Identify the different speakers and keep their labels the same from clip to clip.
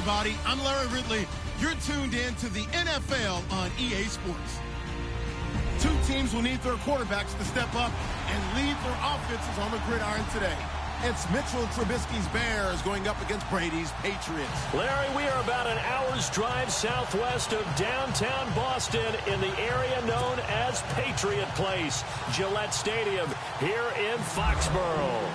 Speaker 1: everybody. I'm Larry Ridley. You're tuned in to the NFL on EA Sports. Two teams will need their quarterbacks to step up and lead their offenses on the gridiron today. It's Mitchell Trubisky's Bears going up against Brady's Patriots.
Speaker 2: Larry, we are about an hour's drive southwest of downtown Boston in the area known as Patriot Place, Gillette Stadium here in Foxborough.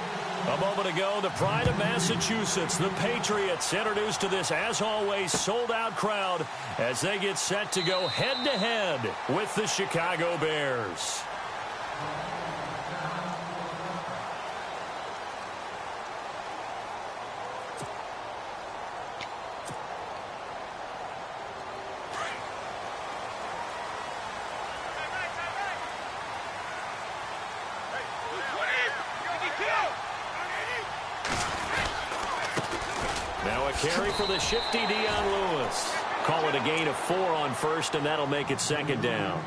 Speaker 2: A moment ago, the pride of Massachusetts, the Patriots, introduced to this, as always, sold-out crowd as they get set to go head-to-head with the Chicago Bears. Carry for the shifty Dion Lewis. Call it a gain of 4 on first, and that'll make it second down.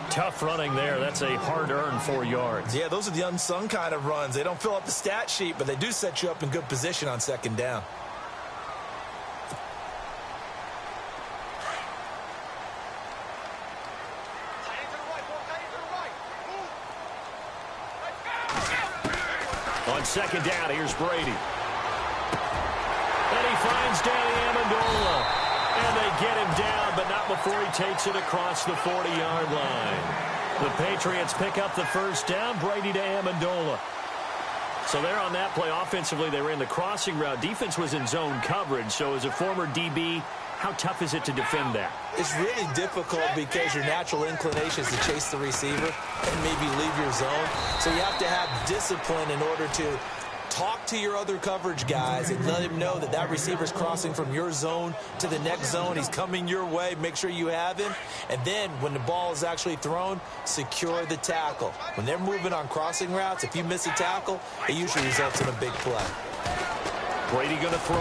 Speaker 2: Tough running there. That's a hard-earned 4 yards.
Speaker 3: Yeah, those are the unsung kind of runs. They don't fill up the stat sheet, but they do set you up in good position on second down.
Speaker 2: On second down, here's Brady. And he finds Danny Amendola. And they get him down, but not before he takes it across the 40-yard line. The Patriots pick up the first down. Brady to Amendola. So there on that play, offensively, they ran the crossing route. Defense was in zone coverage. So as a former DB, how tough is it to defend that?
Speaker 3: It's really difficult because your natural inclination is to chase the receiver and maybe leave your zone. So you have to have discipline in order to talk to your other coverage guys and let him know that that receiver's crossing from your zone to the next zone. He's coming your way. Make sure you have him. And then when the ball is actually thrown, secure the tackle. When they're moving on crossing routes, if you miss a tackle, it usually results in a big play.
Speaker 2: Brady going to throw.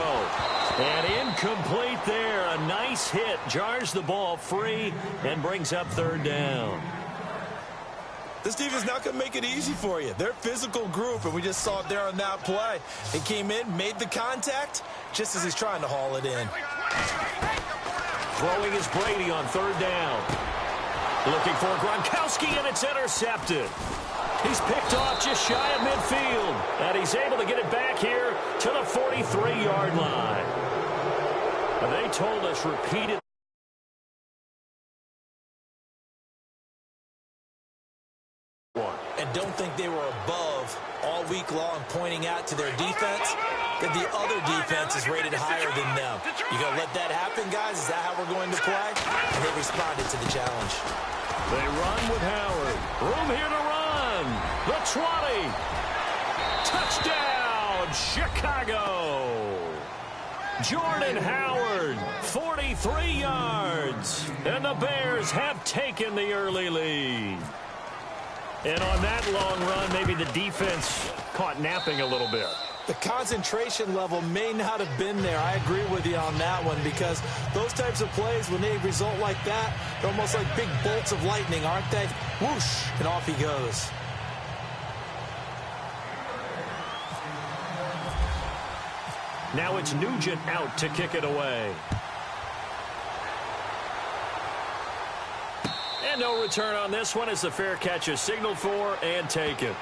Speaker 2: And incomplete there. A nice hit. Jars the ball free and brings up third down.
Speaker 3: This defense is not going to make it easy for you. They're a physical group, and we just saw it there on that play. He came in, made the contact, just as he's trying to haul it in.
Speaker 2: Throwing is Brady on third down. Looking for Gronkowski, and it's intercepted. He's picked off just shy of midfield, and he's able to get it back here to the 43-yard line. They told us repeatedly.
Speaker 3: And don't think they were above all week long pointing out to their defense that the other defense is rated higher than them. You going to let that happen, guys? Is that how we're going to play? And they responded to the challenge.
Speaker 2: They run with Howard. Room here to run. The 20. Touchdown, Chicago. Jordan Howard, 43 yards. And the Bears have taken the early lead. And on that long run, maybe the defense caught napping a little bit.
Speaker 3: The concentration level may not have been there. I agree with you on that one because those types of plays, when they result like that, they're almost like big bolts of lightning, aren't they? Whoosh, and off he goes.
Speaker 2: Now it's Nugent out to kick it away. And no return on this one as the fair catch is signaled for and taken.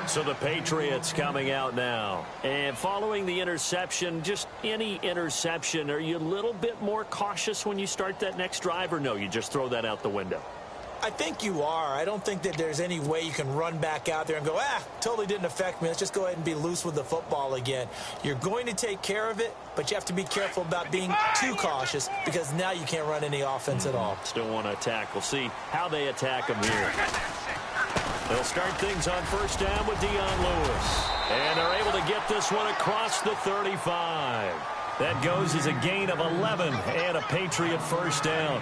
Speaker 2: So the Patriots coming out now. And following the interception, just any interception, are you a little bit more cautious when you start that next drive, or no, you just throw that out the window?
Speaker 3: I think you are. I don't think that there's any way you can run back out there and go, totally didn't affect me. Let's just go ahead and be loose with the football again. You're going to take care of it, but you have to be careful about being too cautious because now you can't run any offense at all.
Speaker 2: Still want to attack. We'll see how they attack them here. They'll start things on first down with Dion Lewis. And they're able to get this one across the 35. That goes as a gain of 11 and a Patriot first down.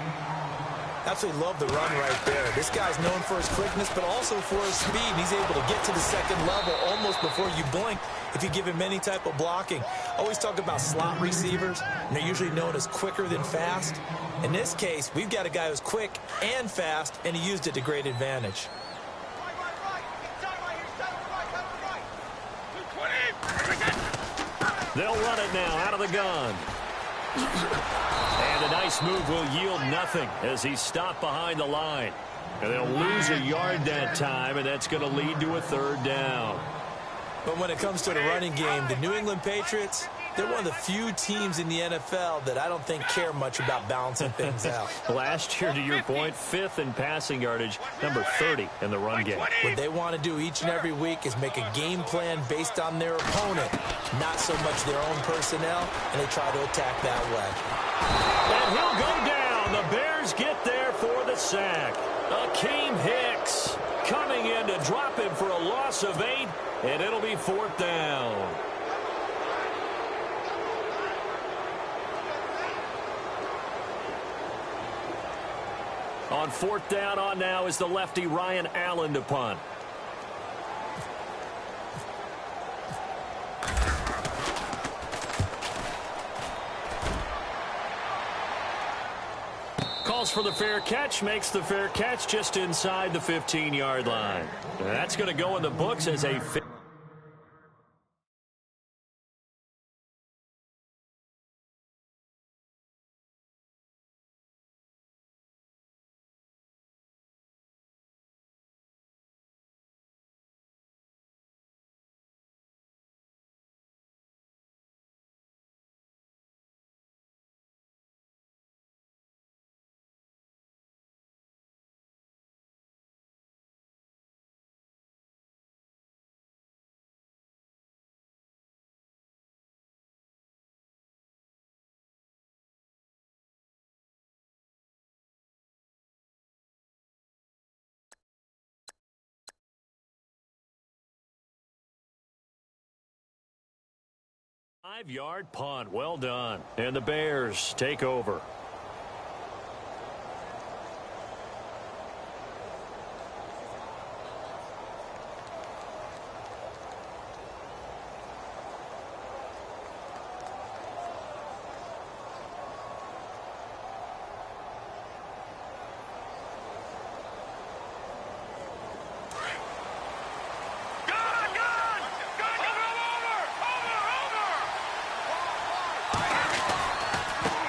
Speaker 3: Absolutely love the run right there. This guy's known for his quickness, but also for his speed. And he's able to get to the second level almost before you blink if you give him any type of blocking. I always talk about slot receivers, and they're usually known as quicker than fast. In this case, we've got a guy who's quick and fast, and he used it to great advantage.
Speaker 2: They'll run it now out of the gun. And a nice move will yield nothing as he's stopped behind the line. And they'll lose a yard that time, and that's going to lead to a third down.
Speaker 3: But when it comes to the running game, the New England Patriots, they're one of the few teams in the NFL that I don't think care much about balancing things out.
Speaker 2: Last year, to your point, 5th in passing yardage, number 30 in the run game.
Speaker 3: What they want to do each and every week is make a game plan based on their opponent, not so much their own personnel, and they try to attack that way.
Speaker 2: And he'll go down. The Bears get there for the sack. Akeem Hicks coming in to drop him for a loss of 8, and it'll be 4th down. On 4th down on now is the lefty Ryan Allen to punt. Calls for the fair catch, makes the fair catch just inside the 15-yard line. That's going to go in the books as a... Five-yard punt. Well done. And the Bears take over.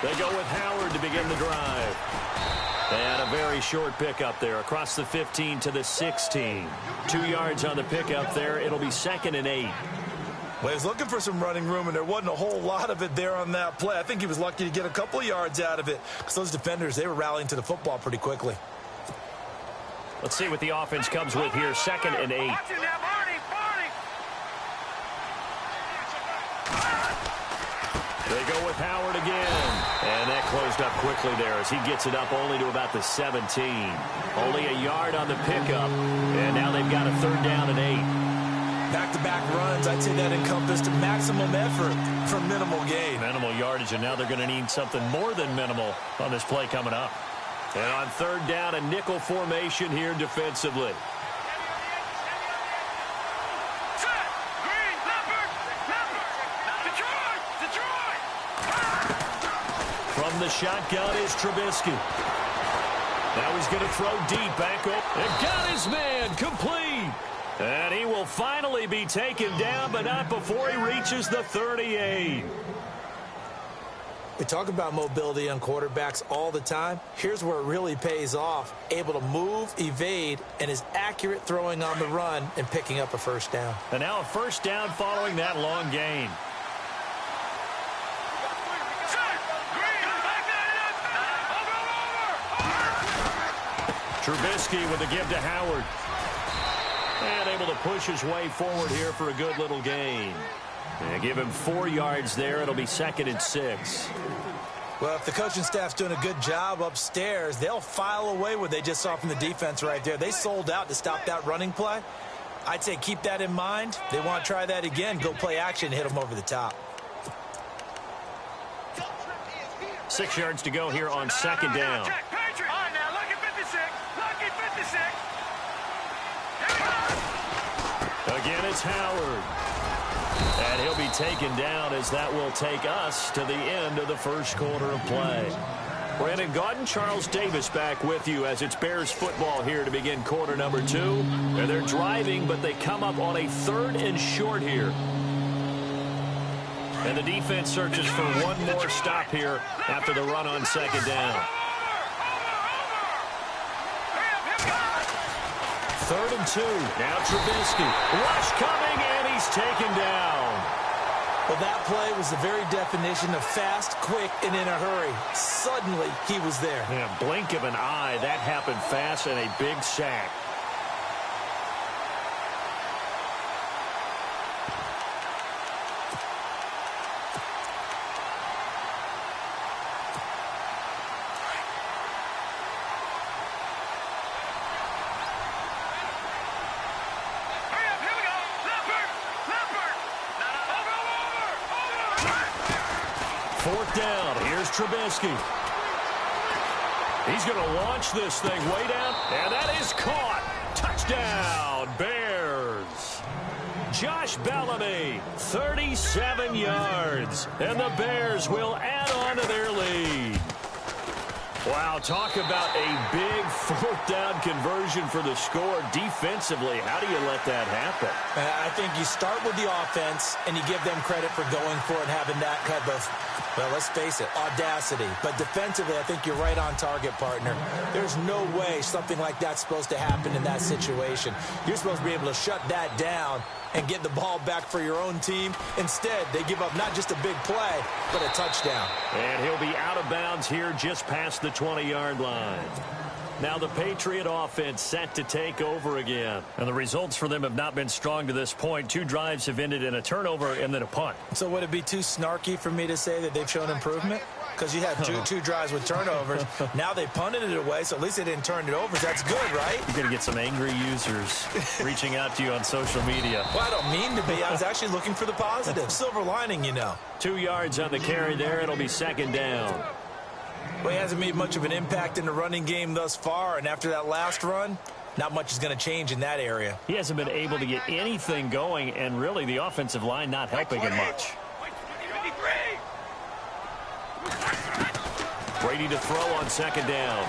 Speaker 2: They go with Howard to begin the drive. And a very short pickup there across the 15 to the 16. 2 yards on the pickup there. It'll be 2nd and 8.
Speaker 3: Well, he was looking for some running room, and there wasn't a whole lot of it there on that play. I think he was lucky to get a couple of yards out of it because those defenders, they were rallying to the football pretty quickly.
Speaker 2: Let's see what the offense comes with here. 2nd and 8. They go with Howard again. And that closed up quickly there as he gets it up only to about the 17. Only a yard on the pickup. And now they've got a 3rd down and 8.
Speaker 3: Back-to-back runs, I'd say that encompassed maximum effort for minimal gain.
Speaker 2: Minimal yardage, and now they're going to need something more than minimal on this play coming up. And on 3rd down, a nickel formation here defensively. From the shotgun is Trubisky. Now he's going to throw deep back up. And got his man complete. And he will finally be taken down, but not before he reaches the 38.
Speaker 3: We talk about mobility on quarterbacks all the time. Here's where it really pays off. Able to move, evade, and is accurate throwing on the run and picking up a 1st down.
Speaker 2: And now a 1st down following that long gain. Trubisky with a give to Howard. And able to push his way forward here for a good little gain. And give him 4 yards there. It'll be 2nd and 6.
Speaker 3: Well, if the coaching staff's doing a good job upstairs, they'll file away what they just saw from the defense right there. They sold out to stop that running play. I'd say keep that in mind. They want to try that again. Go play action, hit them over the top.
Speaker 2: 6 yards to go here on 2nd down. Again, it's Howard. And he'll be taken down as that will take us to the end of the 1st quarter of play. Brandon Gaudin, Charles Davis back with you as it's Bears football here to begin quarter number 2. And they're driving, but they come up on a 3rd and short here. And the defense searches for one more stop here after the run on second down. 3rd and 2. Now Trubisky. Rush coming, and he's taken down.
Speaker 3: Well, that play was the very definition of fast, quick, and in a hurry. Suddenly, he was there.
Speaker 2: Yeah, blink of an eye. That happened fast and a big sack. Trubisky. He's going to launch this thing way down, and that is caught. Touchdown, Bears. Josh Bellamy, 37 yards, and the Bears will add on to their lead. Wow, talk about a big 4th down conversion for the score defensively. How do you let that happen?
Speaker 3: I think you start with the offense, and you give them credit for going for it and having that kind of, well, let's face it, audacity. But defensively, I think you're right on target, partner. There's no way something like that's supposed to happen in that situation. You're supposed to be able to shut that down and get the ball back for your own team. Instead, they give up not just a big play, but a touchdown.
Speaker 2: And he'll be out of bounds here just past the 20-yard line. Now the Patriot offense set to take over again. And the results for them have not been strong to this point. 2 drives have ended in a turnover and then a punt.
Speaker 3: So would it be too snarky for me to say that they've shown improvement? Because you had two drives with turnovers. Now they punted it away, so at least they didn't turn it over. That's good, right?
Speaker 2: You're going to get some angry users reaching out to you on social media.
Speaker 3: Well, I don't mean to be. I was actually looking for the positive. Silver lining, you know.
Speaker 2: 2 yards on the carry there. It'll be 2nd down.
Speaker 3: Well, he hasn't made much of an impact in the running game thus far, and after that last run, not much is going to change in that area.
Speaker 2: He hasn't been able to get anything going, and really the offensive line not helping him much. Brady to throw on 2nd down.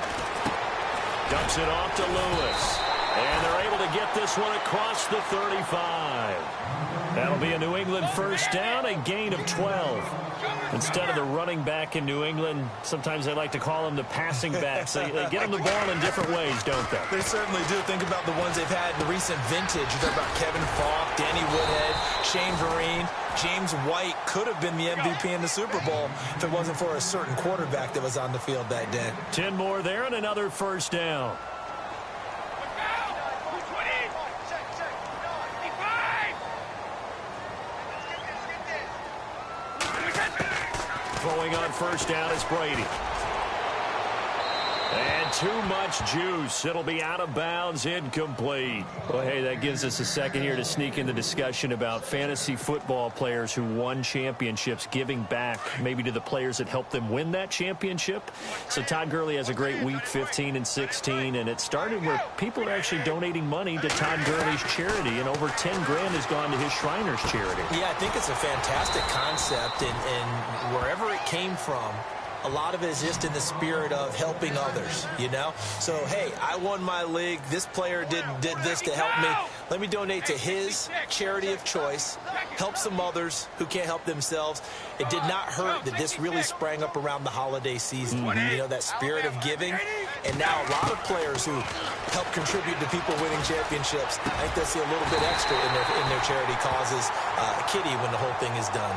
Speaker 2: Dumps it off to Lewis. And they're able to get this one across the 35. That'll be a New England 1st down, a gain of 12. Instead of the running back in New England, sometimes they like to call them the passing backs. They get them the ball in different ways, don't they?
Speaker 3: They certainly do. Think about the ones they've had in the recent vintage. You talk about Kevin Falk, Danny Woodhead, Shane Vereen. James White could have been the MVP in the Super Bowl if it wasn't for a certain quarterback that was on the field that day.
Speaker 2: 10 more there and another 1st down. Throwing on 1st down is Brady. And too much juice. It'll be out of bounds, incomplete. Well, hey, that gives us a second here to sneak in the discussion about fantasy football players who won championships, giving back maybe to the players that helped them win that championship. So Todd Gurley has a great week, 15 and 16, and it started where people are actually donating money to Todd Gurley's charity, and over 10 grand has gone to his Shriners charity.
Speaker 3: Yeah, I think it's a fantastic concept, and wherever it came from, a lot of it is just in the spirit of helping others, you know? So, hey, I won my league. This player did this to help me. Let me donate to his charity of choice, help some others who can't help themselves. It did not hurt that this really sprang up around the holiday season, you know, that spirit of giving. And now a lot of players who help contribute to people winning championships, I think they'll see a little bit extra in their charity causes, kitty, when the whole thing is done.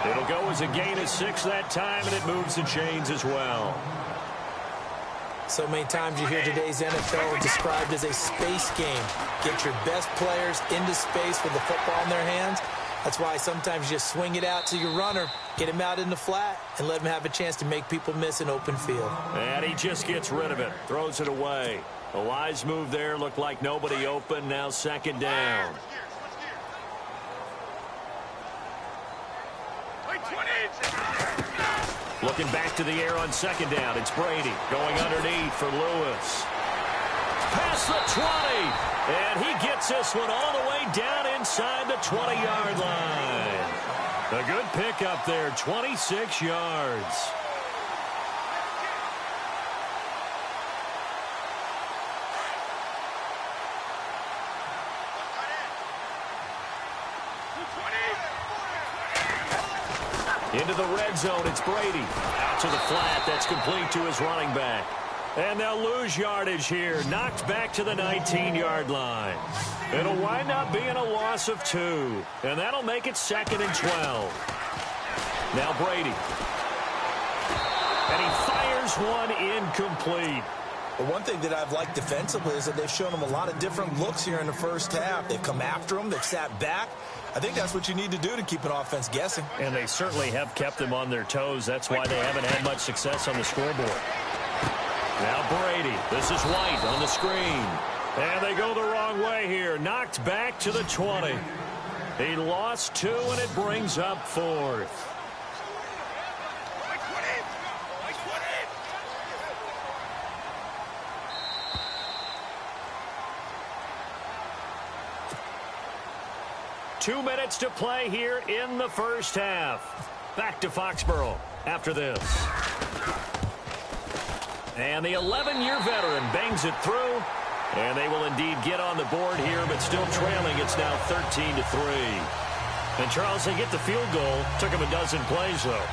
Speaker 2: It'll go as a gain of 6 that time, and it moves the chains as well.
Speaker 3: So many times you hear today's NFL described as a space game. Get your best players into space with the football in their hands. That's why sometimes you swing it out to your runner, get him out in the flat, and let him have a chance to make people miss an open field.
Speaker 2: And he just gets rid of it, throws it away. A wise move there, looked like nobody open, now 2nd down. Looking back to the air on 2nd down. It's Brady going underneath for Lewis. Past the 20. And he gets this one all the way down inside the 20-yard line. A good pickup there, 26 yards. Into the red zone, it's Brady. Out to the flat, that's complete to his running back. And they'll lose yardage here, knocked back to the 19-yard line. It'll wind up being a loss of 2, and that'll make it 2nd and 12. Now Brady. And he fires one incomplete.
Speaker 3: Well, one thing that I've liked defensively is that they've shown him a lot of different looks here in the first half. They've come after him. They've sat back. I think that's what you need to do to keep an offense guessing.
Speaker 2: And they certainly have kept them on their toes. That's why they haven't had much success on the scoreboard. Now Brady. This is White on the screen. And they go the wrong way here. Knocked back to the 20. He lost 2, and it brings up 4th. Two minutes to play here in the first half. Back to Foxborough after this. And the 11-year veteran bangs it through. And they will indeed get on the board here, but still trailing. It's now 13-3. And, Charles, they get the field goal. Took them a dozen plays, though.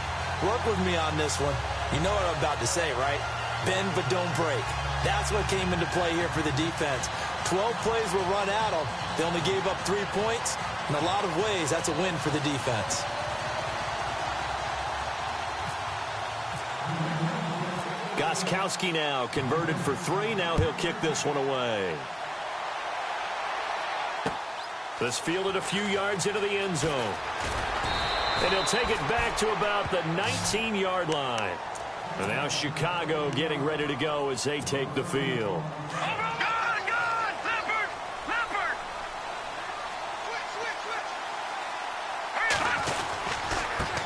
Speaker 3: Work with me on this one. You know what I'm about to say, right? Bend but don't break. That's what came into play here for the defense. 12 plays were run at them. They only gave up 3 points. In a lot of ways, that's a win for the defense.
Speaker 2: Gostkowski now converted for 3. Now he'll kick this one away. This fielded a few yards into the end zone. And he'll take it back to about the 19-yard line. And now Chicago getting ready to go as they take the field.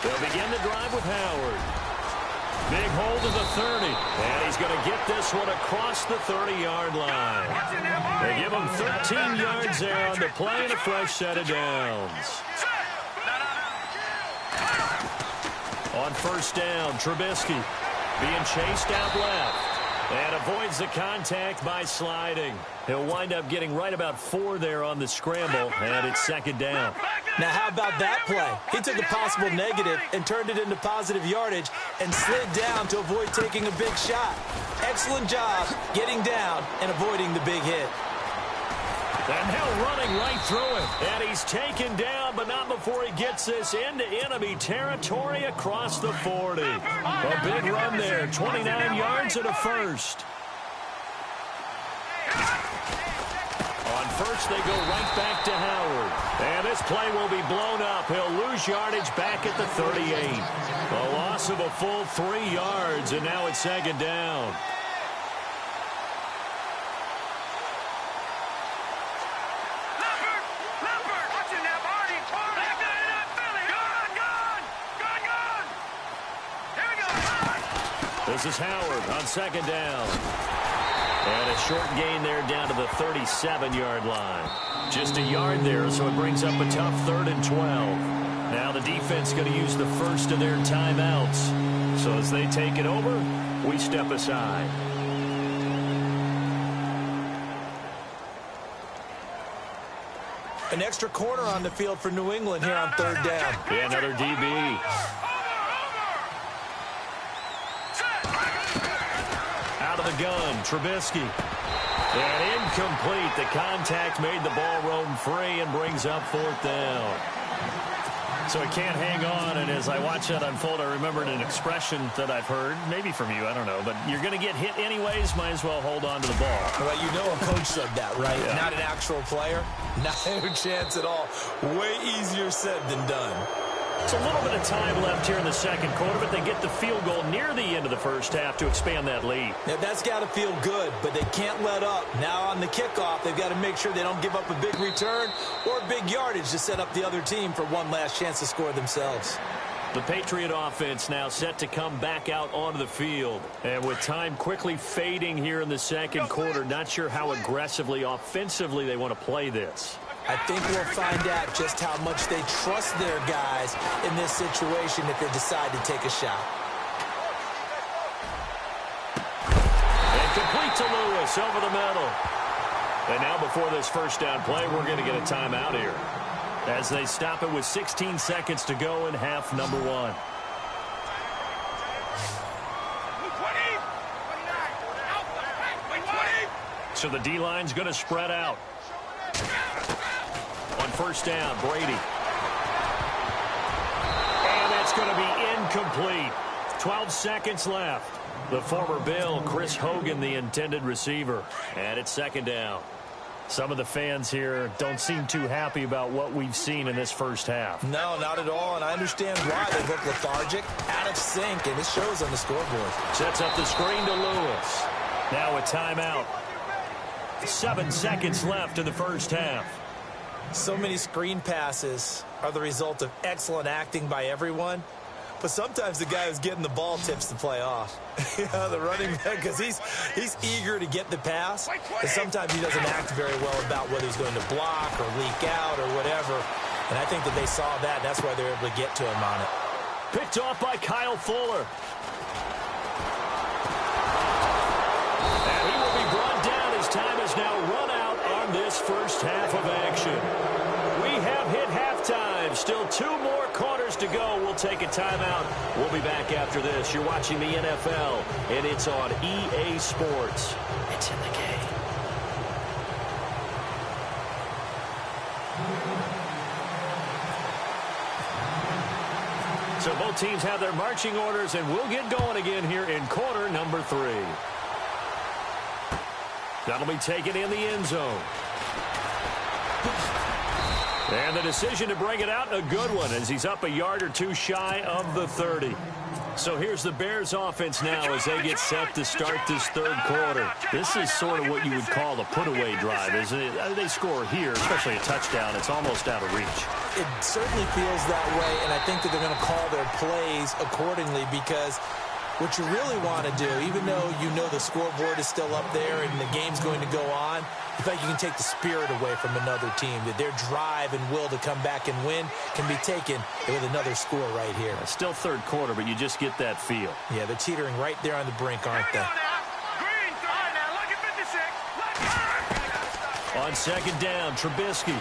Speaker 2: They'll begin the drive with Howard. Big hold of the 30. And he's going to get this one across the 30-yard line. They give him 13 yards there on the play and a fresh set of downs. On first down, Trubisky being chased out left. And avoids the contact by sliding. He'll wind up getting right about 4 there on the scramble, and it's 2nd down.
Speaker 3: Now, how about that play? He took a possible negative and turned it into positive yardage and slid down to avoid taking a big shot. Excellent job getting down and avoiding the big hit.
Speaker 2: And Hill running right through it. And he's taken down, but not before he gets this into enemy territory across the 40. A big run there, 29 yards and a first. On first, they go right back to Howard. And this play will be blown up. He'll lose yardage back at the 38. A loss of a full 3 yards, and now it's 2nd down. This is Howard on 2nd down. And a short gain there down to the 37-yard line. Just a yard there, so it brings up a tough 3rd and 12. Now the defense going to use the first of their timeouts. So as they take it over, we step aside.
Speaker 3: An extra corner on the field for New England here on 3rd down.
Speaker 2: Yeah, another DB. Out of the gun, Trubisky. And incomplete. The contact made the ball roam free and brings up 4th down. So he can't hang on, and as I watch that unfold, I remembered an expression that I've heard, maybe from you, I don't know, but you're going to get hit anyways, might as well hold on to the ball.
Speaker 3: Well, you know a coach said that, right?
Speaker 2: Yeah.
Speaker 3: Not an actual player. Not a chance at all. Way easier said than done.
Speaker 2: It's a little bit of time left here in the 2nd quarter, but they get the field goal near the end of the first half to expand that lead.
Speaker 3: Yeah, that's got to feel good, but they can't let up. Now on the kickoff, they've got to make sure they don't give up a big return or big yardage to set up the other team for one last chance to score themselves.
Speaker 2: The Patriot offense now set to come back out onto the field. And with time quickly fading here in the 2nd quarter, not sure how aggressively, offensively they want to play this.
Speaker 3: I think we'll find out just how much they trust their guys in this situation if they decide to take a shot.
Speaker 2: And complete to Lewis over the middle. And now before this first down play, we're going to get a timeout here as they stop it with 16 seconds to go in half number 1. So the D-line's going to spread out. On first down, Brady. And that's going to be incomplete. 12 seconds left. The former Bill, Chris Hogan, the intended receiver. And it's second down. Some of the fans here don't seem too happy about what we've seen in this first half.
Speaker 3: No, not at all, and I understand why. They look lethargic, out of sync, and it shows on the scoreboard.
Speaker 2: Sets up the screen to Lewis. Now a timeout. 7 seconds left in the first half.
Speaker 3: So many screen passes are the result of excellent acting by everyone. But sometimes the guy who's getting the ball tips the play off. The running back, because he's eager to get the pass. And sometimes he doesn't act very well about whether he's going to block or leak out or whatever. And I think that they saw that. That's why they're able to get to him on it.
Speaker 2: Picked off by Kyle Fuller. And he will be brought down as time has now run out on this first half of action. We have hit halftime. Still 2 more quarters to go. We'll take a timeout. We'll be back after this. You're watching the NFL, and it's on EA Sports. It's in the game. So both teams have their marching orders, and we'll get going again here in quarter number 3. That'll be taken in the end zone. And the decision to bring it out, a good one, as he's up a yard or 2 shy of the 30. So here's the Bears offense now as they get set to start this third quarter. This is sort of what you would call a put-away drive, isn't it? They score here, especially a touchdown. It's almost out of reach.
Speaker 3: It certainly feels that way, and I think that they're going to call their plays accordingly, because what you really want to do, even though you know the scoreboard is still up there and the game's going to go on, I think you can take the spirit away from another team, that their drive and will to come back and win can be taken with another score right here.
Speaker 2: It's still third quarter, but you just get that feel.
Speaker 3: Yeah, they're teetering right there on the brink, aren't they?
Speaker 2: On second down, Trubisky.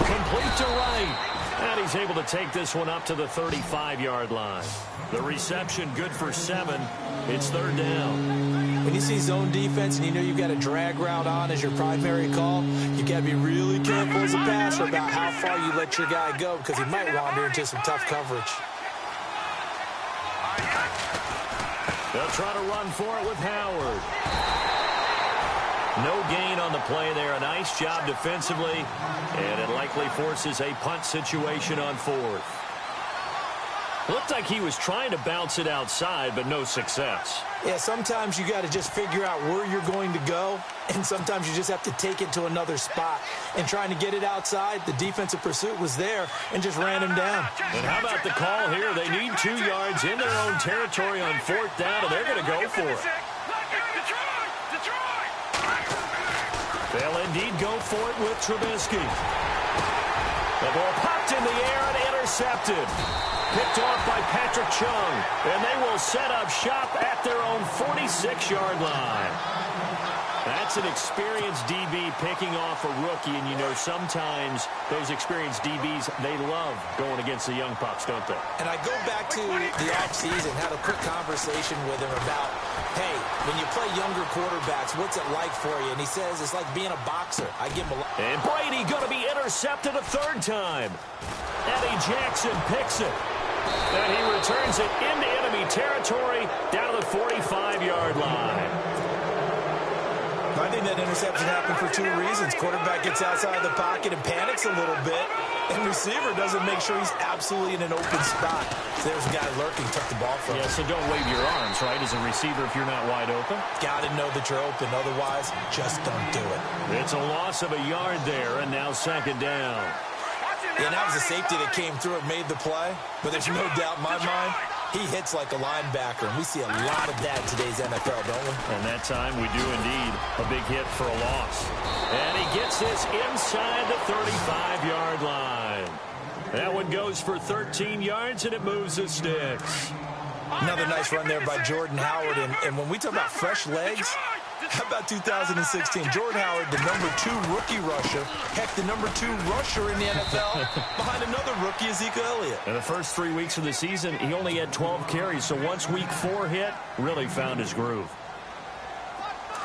Speaker 2: Complete to right. And he's able to take this one up to the 35-yard line. The reception good for 7. It's third down.
Speaker 3: When you see zone defense and you know you've got a drag route on as your primary call, you got to be really careful as a passer about how far you let your guy go, because he might wander into some tough coverage.
Speaker 2: They'll try to run for it with Howard. No gain on the play there. A nice job defensively, and it likely forces a punt situation on 4th. Looked like he was trying to bounce it outside, but no success.
Speaker 3: Yeah, sometimes you got to just figure out where you're going to go, and sometimes you just have to take it to another spot. And trying to get it outside, the defensive pursuit was there and just ran him down.
Speaker 2: And how about the call here? They need 2 yards in their own territory on 4th down, and they're going to go for it. They'll indeed go for it with Trubisky. The ball popped in the air and intercepted. Picked off by Patrick Chung. And they will set up shop at their own 46-yard line. That's an experienced DB picking off a rookie. And, you know, sometimes those experienced DBs, they love going against the young pups, don't they?
Speaker 3: And I go back to the offseason, had a quick conversation with him about, hey, when you play younger quarterbacks, what's it like for you? And he says it's like being a boxer. I give him a lot.
Speaker 2: And Brady going to be intercepted a 3rd time. Eddie Jackson picks it. And he returns it into enemy territory down to the 45-yard line.
Speaker 3: I think that interception happened for 2 reasons. Quarterback gets outside the pocket and panics a little bit, and receiver doesn't make sure he's absolutely in an open spot. So there's a guy lurking, took the ball from him.
Speaker 2: Yeah, so don't wave your arms, right, as a receiver if you're not wide open.
Speaker 3: Got to know that you're open. Otherwise, just don't do it.
Speaker 2: It's a loss of a yard there, and now second down.
Speaker 3: Yeah, that was a safety that came through and made the play, but there's no doubt in my mind, he hits like a linebacker, and we see a lot of that in today's NFL, don't we?
Speaker 2: And that time we do indeed. A big hit for a loss. And he gets this inside the 35-yard line. That one goes for 13 yards, and it moves the sticks.
Speaker 3: Another nice run there by Jordan Howard, and when we talk about fresh legs, how about 2016? Jordan Howard, the #2 rookie rusher. Heck, the #2 rusher in the NFL behind another rookie, Ezekiel Elliott.
Speaker 2: In the first 3 weeks of the season, he only had 12 carries, so once week 4 hit, really found his groove.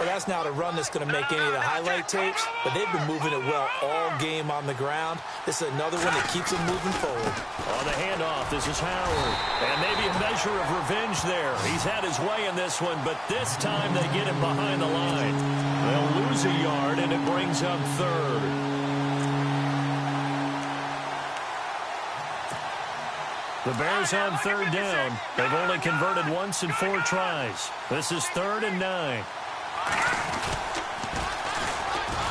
Speaker 3: Well, that's not a run that's going to make any of the highlight tapes, but they've been moving it well all game on the ground. This is another one that keeps them moving forward.
Speaker 2: On the handoff, this is Howard. And maybe a measure of revenge there. He's had his way in this one, but this time they get him behind the line. They'll lose a yard, and it brings up third. The Bears on third down. They've only converted once in 4 tries. This is 3rd and 9.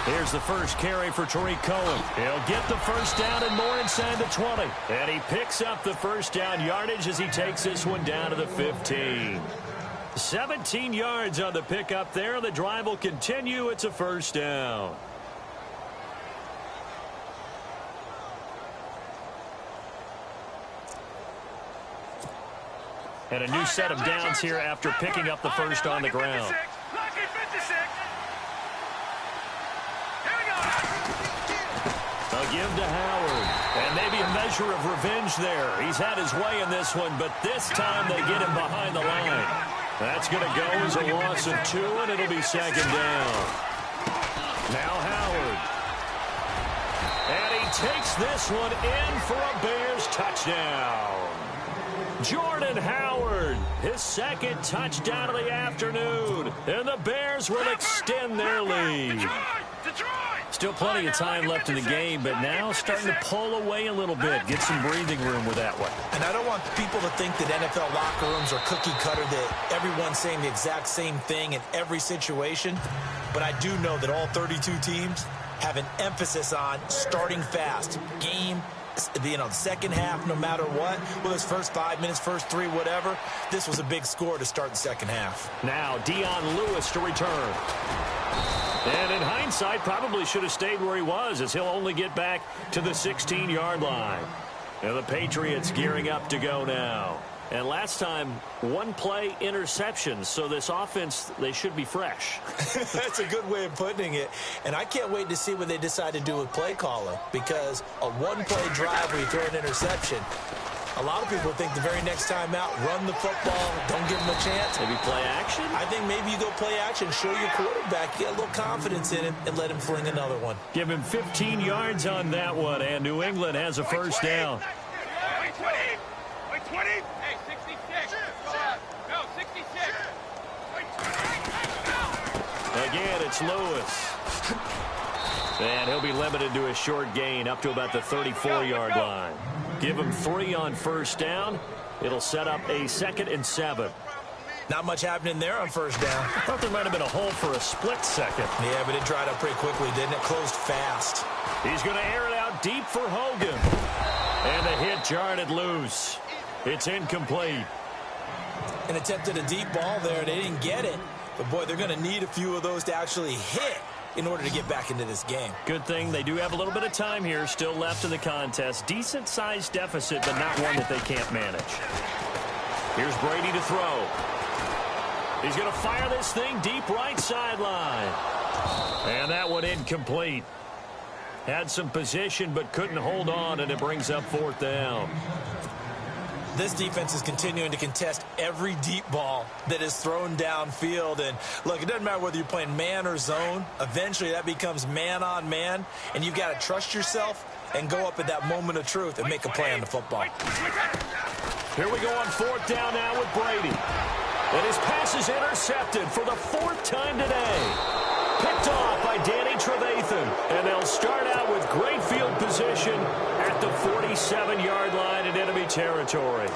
Speaker 2: Here's the first carry for Tariq Cohen. He'll get the first down and more inside the 20. And he picks up the first down yardage as he takes this one down to the 15. 17 yards on the pickup there. The drive will continue. It's a first down. And a new set of downs here after picking up the first on the ground. They'll give to Howard. And maybe a measure of revenge there. He's had his way in this one, but this time they get him behind the line. That's going to go as a loss of 2, and it'll be 2nd down. Now Howard. And he takes this one in for a Bears touchdown. Jordan Howard, his 2nd touchdown of the afternoon, and the Bears will extend their lead. Still plenty of time left in the game, but now starting to pull away a little bit, get some breathing room with that one.
Speaker 3: And I don't want people to think that NFL locker rooms are cookie cutter, that everyone's saying the exact same thing in every situation, but I do know that all 32 teams have an emphasis on starting fast. Game, the second half, no matter what, whether it's first 5 minutes, first 3, whatever, this was a big score to start the second half.
Speaker 2: Now Dion Lewis to return. And in hindsight, probably should have stayed where he was, as he'll only get back to the 16-yard line. And the Patriots gearing up to go now. And last time, 1-play interceptions, so this offense, they should be fresh.
Speaker 3: That's a good way of putting it. And I can't wait to see what they decide to do with play calling, because a 1-play drive where you throw an interception, a lot of people think the very next time out, run the football, don't give them a chance.
Speaker 2: Maybe play action?
Speaker 3: I think maybe you go play action, show your quarterback, get a little confidence in him, and let him fling another one.
Speaker 2: Give him 15 yards on that one, and New England has a first down.
Speaker 4: Wait, 20. Wait, 20. Hey, 66. No, 66. Wait, 20.
Speaker 2: Again, it's Lewis. And he'll be limited to a short gain up to about the 34-yard line. Give him 3 on first down. It'll set up a 2nd and 7.
Speaker 3: Not much happening there on first down.
Speaker 2: I thought there might have been a hole for a split second.
Speaker 3: Yeah, but it dried up pretty quickly, didn't it? Closed fast.
Speaker 2: He's going to air it out deep for Hogan. And the hit jarred it loose. It's incomplete.
Speaker 3: And attempted a deep ball there. They didn't get it. But, boy, they're going to need a few of those to actually hit in order to get back into this game.
Speaker 2: Good thing they do have a little bit of time here still left in the contest. Decent-sized deficit, but not one that they can't manage. Here's Brady to throw. He's going to fire this thing deep right sideline. And that one incomplete. Had some position, but couldn't hold on, and it brings up 4th down.
Speaker 3: This defense is continuing to contest every deep ball that is thrown downfield. And, look, it doesn't matter whether you're playing man or zone. Eventually, that becomes man-on-man, and you've got to trust yourself and go up at that moment of truth and make a play on the football.
Speaker 2: Here we go on 4th down now with Brady. And his pass is intercepted for the 4th time today. Picked off by Danny Trevathan. And they'll start out with great field position at the 47-yard line in enemy territory.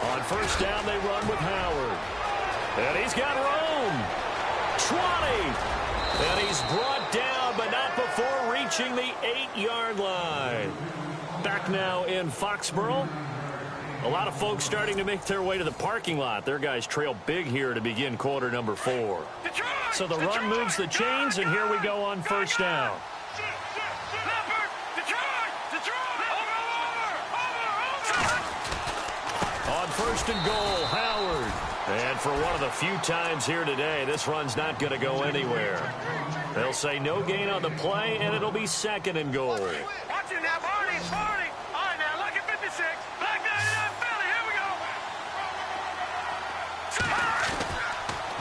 Speaker 2: On first down, they run with Howard. And he's got room. 20. And he's brought down, but not before reaching the 8-yard line. Back now in Foxborough. A lot of folks starting to make their way to the parking lot. Their guys trail big here to begin quarter number 4. So the run moves the chains, and here we go on first down. On first and goal, Howard. And for one of the few times here today, this run's not going to go anywhere. They'll say no gain on the play, and it'll be 2nd and goal.
Speaker 4: Watch it now, Barney. All right, now, look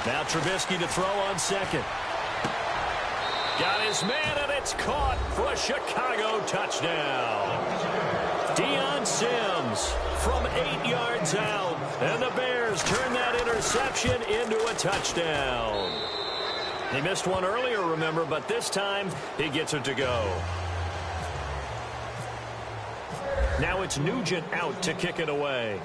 Speaker 2: Now Trubisky to throw on second. Got his man, and it's caught for a Chicago touchdown. Deion Sims from 8 yards out, and the Bears turn that interception into a touchdown. He missed one earlier, remember, but this time he gets it to go. Now it's Nugent out to kick it away.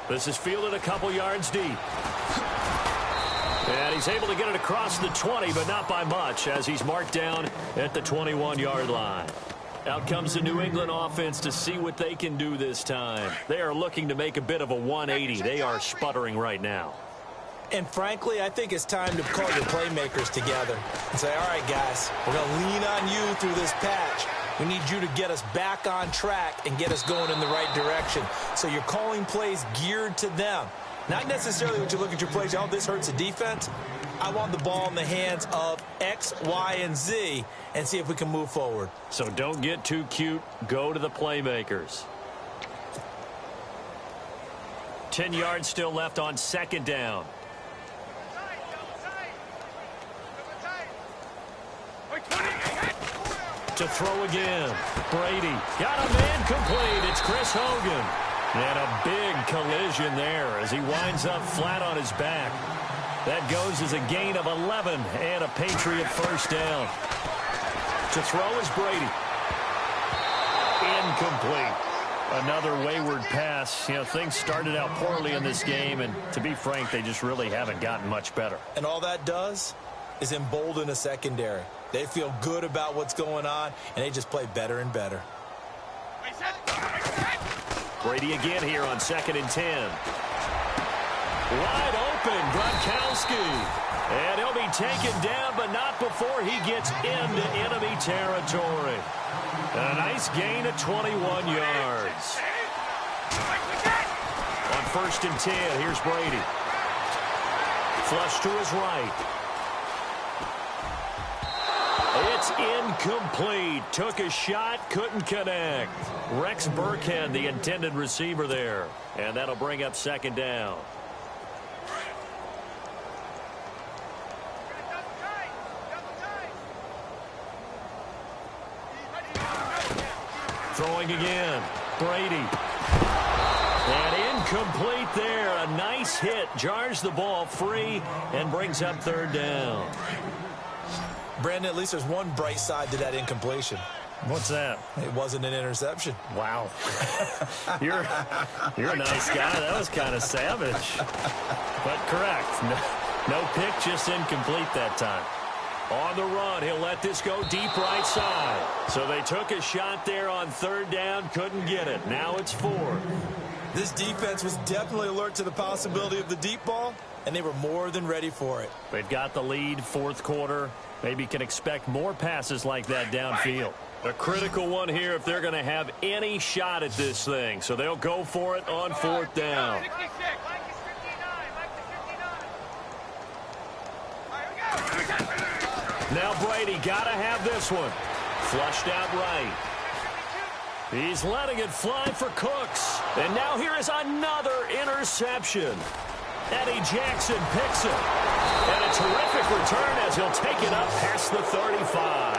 Speaker 2: This is fielded a couple yards deep. And he's able to get it across the 20, but not by much, as he's marked down at the 21-yard line. Out comes the New England offense to see what they can do this time. They are looking to make a bit of a 180. They are sputtering right now.
Speaker 3: And frankly, I think it's time to call your playmakers together and say, all right, guys, we're going to lean on you through this patch. We need you to get us back on track and get us going in the right direction. So you're calling plays geared to them. Not necessarily when you look at your plays, oh, this hurts the defense. I want the ball in the hands of X, Y, and Z and see if we can move forward.
Speaker 2: So don't get too cute. Go to the playmakers. 10 yards still left on second down. To throw again. Brady got a man complete. It's Chris Hogan. And a big collision there as he winds up flat on his back. That goes as a gain of 11 and a Patriot first down. To throw is Brady. Incomplete. Another wayward pass. You know, things started out poorly in this game, and to be frank, they just really haven't gotten much better.
Speaker 3: And all that does is embolden a secondary. They feel good about what's going on, and they just play better and better.
Speaker 2: Brady again here on 2nd and 10. Wide open, Gronkowski. And he'll be taken down, but not before he gets into enemy territory. And a nice gain of 21 yards. On 1st and 10, here's Brady. Flush to his right. It's incomplete. Took a shot, couldn't connect. Rex Burkhead, the intended receiver there. And that'll bring up 2nd down. Throwing again. Brady. And incomplete there. A nice hit. Jars the ball free and brings up 3rd down.
Speaker 3: Brandon, at least there's one bright side to that incompletion.
Speaker 2: What's that?
Speaker 3: It wasn't an interception.
Speaker 2: Wow. You're a nice guy. That was kind of savage. But correct. No pick, just incomplete that time. On the run, he'll let this go deep right side. So they took a shot there on 3rd down, couldn't get it. Now it's 4th.
Speaker 3: This defense was definitely alert to the possibility of the deep ball, and they were more than ready for it.
Speaker 2: They've got the lead, 4th quarter. Maybe can expect more passes like that downfield. A critical one here if they're going to have any shot at this thing. So they'll go for it on 4th down. Now Brady got to have this one. Flushed out right. He's letting it fly for Cooks. And now here is another interception. Eddie Jackson picks it. And a terrific return as he'll take it up past the 35.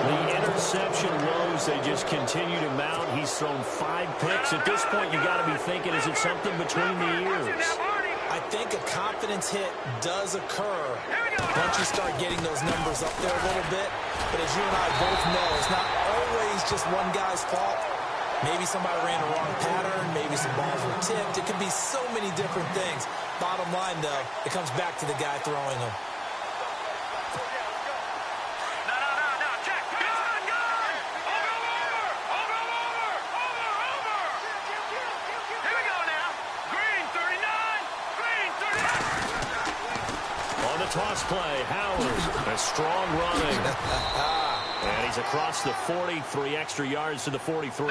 Speaker 2: The interception woes, they just continue to mount. He's thrown 5 picks. At this point, you got to be thinking, is it something between the ears?
Speaker 3: I think a confidence hit does occur once you start getting those numbers up there a little bit. But as you and I both know, it's not always just one guy's fault. Maybe somebody ran a wrong pattern. Maybe some balls were tipped. It could be so many different things. Bottom line, though, it comes back to the guy throwing them.
Speaker 2: Toss play, Howard, a strong running. And he's across the 40, 3 extra yards to the 43.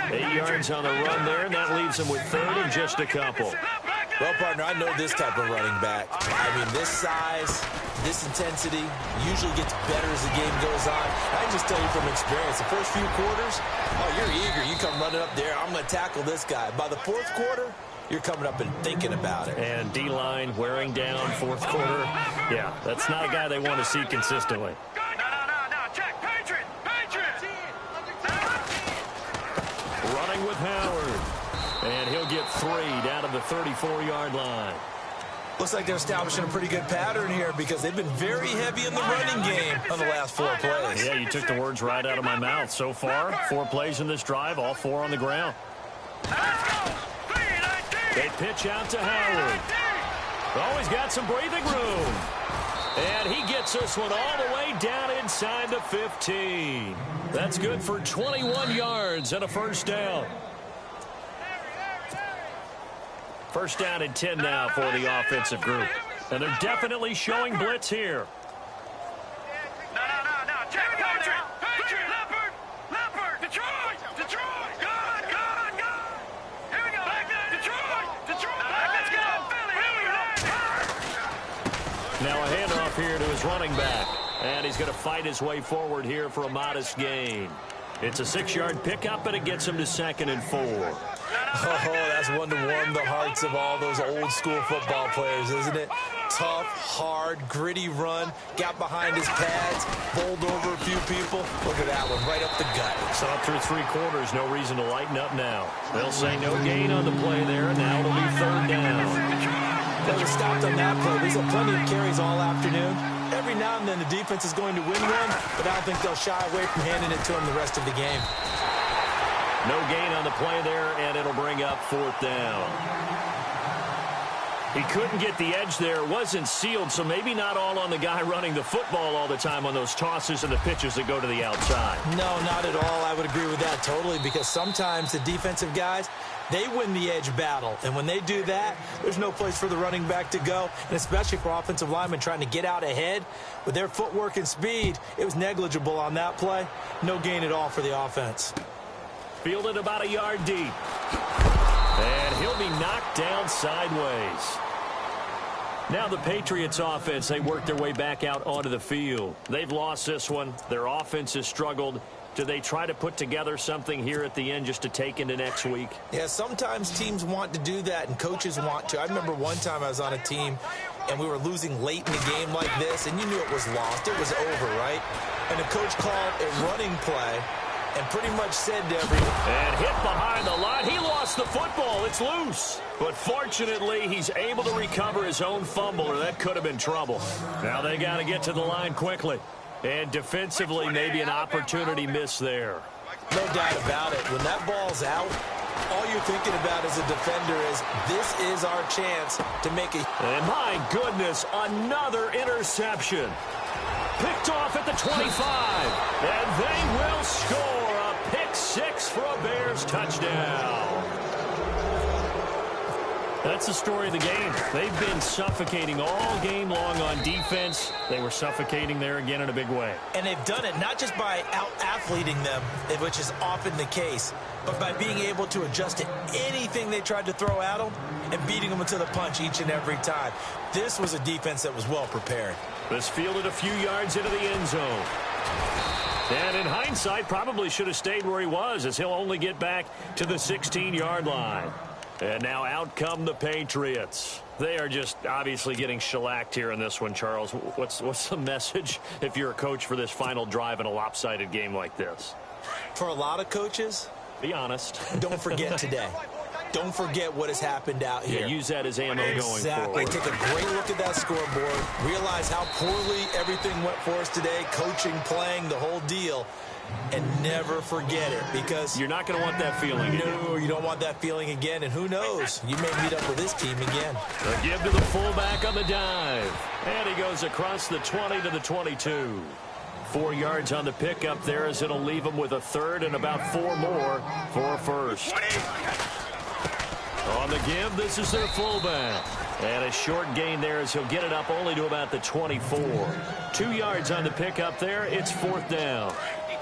Speaker 2: 8 yards on the run there, and that leaves him with 3rd and just a couple.
Speaker 3: Well, partner, I know this type of running back. I mean, this size, this intensity usually gets better as the game goes on. I can just tell you from experience, the first few quarters, oh, you're eager. You come running up there, I'm going to tackle this guy. By the fourth quarter, you're coming up and thinking about it.
Speaker 2: And D-line wearing down fourth quarter. Yeah, that's not a guy they want to see consistently.
Speaker 4: No, check, Patriot.
Speaker 2: Running with Howard. And he'll get 3 down to the 34-yard line.
Speaker 3: Looks like they're establishing a pretty good pattern here because they've been very heavy in the running game on the last 4 plays.
Speaker 2: Yeah, you took the words right out of my mouth. So far, 4 plays in this drive, all 4 on the ground. They pitch out to Howard. Oh, he's got some breathing room. And he gets this one all the way down inside the 15. That's good for 21 yards and a first down. First down and 10 now for the offensive group. And they're definitely showing blitz here.
Speaker 4: No. Check, Patriot. Leopard. Detroit. Good. Here we go. Detroit. Let's go. Philly.
Speaker 2: Now a handoff here to his running back. And he's going to fight his way forward here for a modest gain. It's a 6-yard pickup, and it gets him to 2nd and 4.
Speaker 3: Oh, that's one to warm the hearts of all those old-school football players, isn't it? Tough, hard, gritty run. Got behind his pads, bowled over a few people. Look at that one, right up the gut.
Speaker 2: Saw through 3 quarters, no reason to lighten up now. They'll say no gain on the play there, and now it'll be 3rd down.
Speaker 3: They were stopped on that play. There's plenty of carries all afternoon. Every now and then the defense is going to win one, but I don't think they'll shy away from handing it to him the rest of the game.
Speaker 2: No gain on the play there, and it'll bring up 4th down. He couldn't get the edge there. It wasn't sealed, so maybe not all on the guy running the football all the time on those tosses and the pitches that go to the outside.
Speaker 3: No, not at all. I would agree with that totally because sometimes the defensive guys, they win the edge battle. And when they do that, there's no place for the running back to go, and especially for offensive linemen trying to get out ahead. With their footwork and speed, it was negligible on that play. No gain at all for the offense.
Speaker 2: Fielded about a yard deep. And he'll be knocked down sideways. Now the Patriots offense, they work their way back out onto the field. They've lost this one. Their offense has struggled. Do they try to put together something here at the end just to take into next week?
Speaker 3: Yeah, sometimes teams want to do that and coaches want to. I remember one time I was on a team and we were losing late in the game like this, and you knew it was lost. It was over, right? And the coach called a running play and pretty much said to everyone.
Speaker 2: And hit behind the line. He lost the football. It's loose. But fortunately, he's able to recover his own fumble, or that could have been trouble. Now they got to get to the line quickly. And defensively, maybe an opportunity miss there.
Speaker 3: No doubt about it. When that ball's out, all you're thinking about as a defender is this is our chance to make a...
Speaker 2: And my goodness, another interception. Picked off at the 25. And they will score a pick 6 for a Bears touchdown. That's the story of the game. They've been suffocating all game long on defense. They were suffocating there again in a big way.
Speaker 3: And they've done it not just by out-athleting them, which is often the case, but by being able to adjust to anything they tried to throw at them and beating them to the punch each and every time. This was a defense that was well prepared.
Speaker 2: This fielded a few yards into the end zone. And in hindsight, probably should have stayed where he was, as he'll only get back to the 16-yard line. And now out come the Patriots. They are just obviously getting shellacked here in this one, Charles. What's the message if you're a coach for this final drive in a lopsided game like this?
Speaker 3: For a lot of coaches,
Speaker 2: be honest.
Speaker 3: Don't forget today. Don't forget what has happened out here.
Speaker 2: Yeah, use that as ammo going forward.
Speaker 3: Take a great look at that scoreboard. Realize how poorly everything went for us today. Coaching, playing, the whole deal. And never forget it, because
Speaker 2: you're not going to want that feeling again.
Speaker 3: No, you don't want that feeling again. And who knows? You may meet up with this team again.
Speaker 2: A give to the fullback on the dive. And he goes across the 20 to the 22. 4 yards on the pickup there, as it'll leave him with a third and about 4 more for a first. On the give, this is their fullback. And a short gain there as he'll get it up only to about the 24. 2 yards on the pickup there. It's 4th down.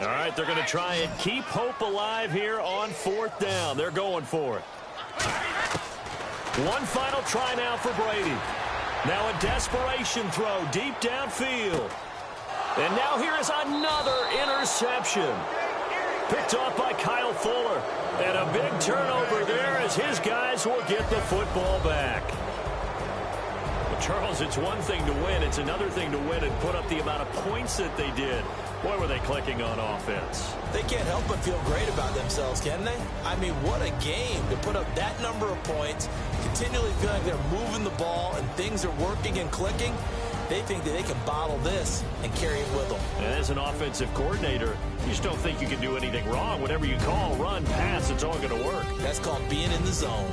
Speaker 2: All right, they're going to try and keep hope alive here on 4th down. They're going for it. One final try now for Brady. Now a desperation throw deep downfield. And now here is another interception. Picked off by Kyle Fuller. And a big turnover there as his guys will get the football back. Well, Charles, it's one thing to win. It's another thing to win and put up the amount of points that they did. Boy, were they clicking on offense.
Speaker 3: They can't help but feel great about themselves, can they? I mean, what a game to put up that number of points, continually feel like they're moving the ball and things are working and clicking. They think that they can bottle this and carry it with them.
Speaker 2: And as an offensive coordinator, you just don't think you can do anything wrong. Whatever you call, run, pass, it's all going to work.
Speaker 3: That's called being in the zone.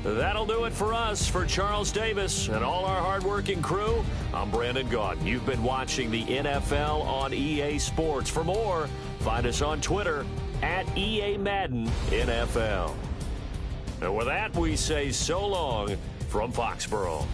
Speaker 2: That'll do it for us. For Charles Davis and all our hardworking crew, I'm Brandon Gaudin. You've been watching the NFL on EA Sports. For more, find us on Twitter at EA Madden NFL. And with that, we say so long from Foxborough.